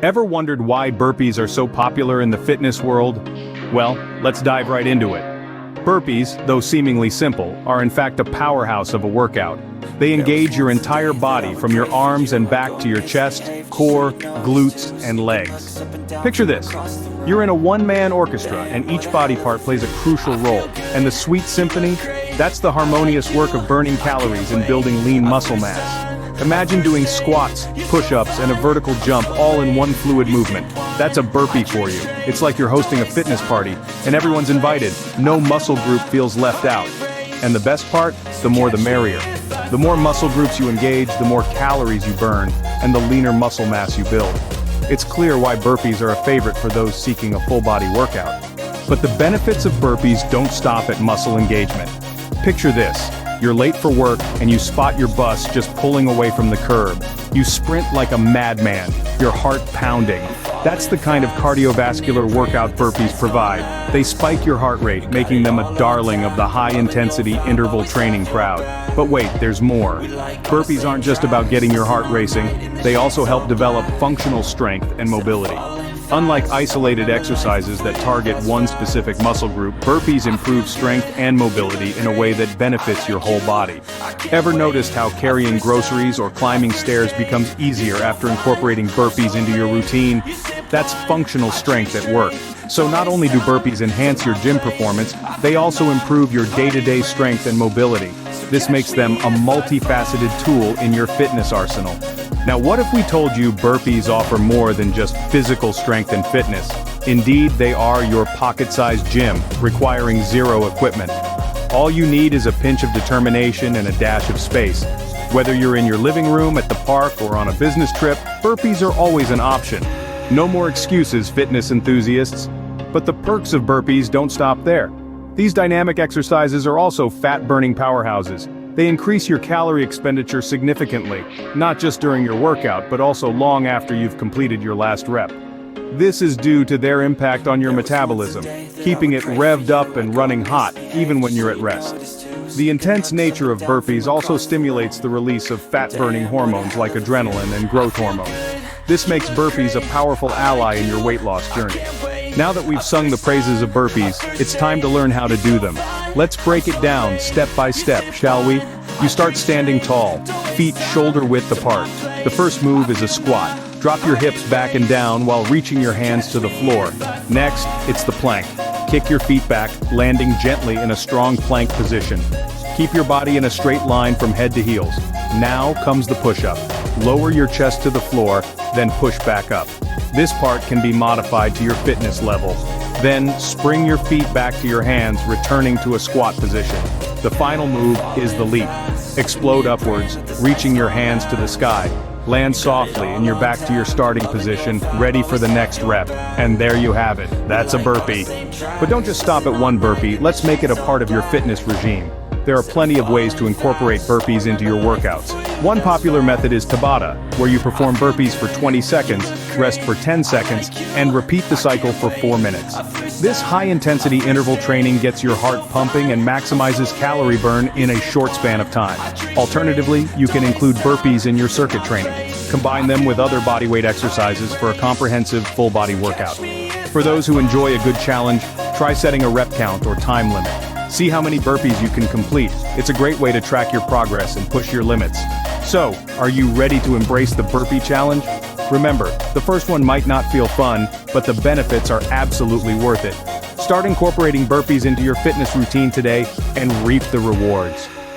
Ever wondered why burpees are so popular in the fitness world? Well, let's dive right into it. Burpees, though seemingly simple, are in fact a powerhouse of a workout. They engage your entire body from your arms and back to your chest, core, glutes, and legs. Picture this. You're in a one-man orchestra and each body part plays a crucial role. And the sweet symphony? That's the harmonious work of burning calories and building lean muscle mass. Imagine doing squats, push-ups, and a vertical jump all in one fluid movement. That's a burpee for you. It's like you're hosting a fitness party, and everyone's invited. No muscle group feels left out. And the best part? The more the merrier. The more muscle groups you engage, the more calories you burn, and the leaner muscle mass you build. It's clear why burpees are a favorite for those seeking a full-body workout. But the benefits of burpees don't stop at muscle engagement. Picture this. You're late for work and you spot your bus just pulling away from the curb. You sprint like a madman, your heart pounding. That's the kind of cardiovascular workout burpees provide. They spike your heart rate, making them a darling of the high-intensity interval training crowd. But wait, there's more. Burpees aren't just about getting your heart racing, they also help develop functional strength and mobility. Unlike isolated exercises that target one specific muscle group, burpees improve strength and mobility in a way that benefits your whole body. Ever noticed how carrying groceries or climbing stairs becomes easier after incorporating burpees into your routine? That's functional strength at work. So not only do burpees enhance your gym performance, they also improve your day-to-day strength and mobility. This makes them a multifaceted tool in your fitness arsenal. Now what if we told you burpees offer more than just physical strength and fitness? Indeed, they are your pocket-sized gym, requiring zero equipment. All you need is a pinch of determination and a dash of space. Whether you're in your living room, at the park, or on a business trip, burpees are always an option. No more excuses, fitness enthusiasts. But the perks of burpees don't stop there. These dynamic exercises are also fat-burning powerhouses. They increase your calorie expenditure significantly, not just during your workout, but also long after you've completed your last rep. This is due to their impact on your metabolism, keeping it revved up and running hot, even when you're at rest. The intense nature of burpees also stimulates the release of fat-burning hormones like adrenaline and growth hormone. This makes burpees a powerful ally in your weight loss journey. Now that we've sung the praises of burpees, it's time to learn how to do them. Let's break it down step by step, shall we? You start standing tall, feet shoulder-width apart. The first move is a squat. Drop your hips back and down while reaching your hands to the floor. Next, it's the plank. Kick your feet back, landing gently in a strong plank position. Keep your body in a straight line from head to heels. Now comes the push-up. Lower your chest to the floor, then push back up. This part can be modified to your fitness level. Then, spring your feet back to your hands, returning to a squat position. The final move is the leap. Explode upwards, reaching your hands to the sky. Land softly and you're back to your starting position, ready for the next rep. And there you have it. That's a burpee. But don't just stop at one burpee, let's make it a part of your fitness regime. There are plenty of ways to incorporate burpees into your workouts. One popular method is Tabata, where you perform burpees for 20 seconds, rest for 10 seconds, and repeat the cycle for 4 minutes. This high-intensity interval training gets your heart pumping and maximizes calorie burn in a short span of time. Alternatively, you can include burpees in your circuit training. Combine them with other bodyweight exercises for a comprehensive full-body workout. For those who enjoy a good challenge, try setting a rep count or time limit. See how many burpees you can complete. It's a great way to track your progress and push your limits. So, are you ready to embrace the burpee challenge? Remember, the first one might not feel fun, but the benefits are absolutely worth it. Start incorporating burpees into your fitness routine today and reap the rewards.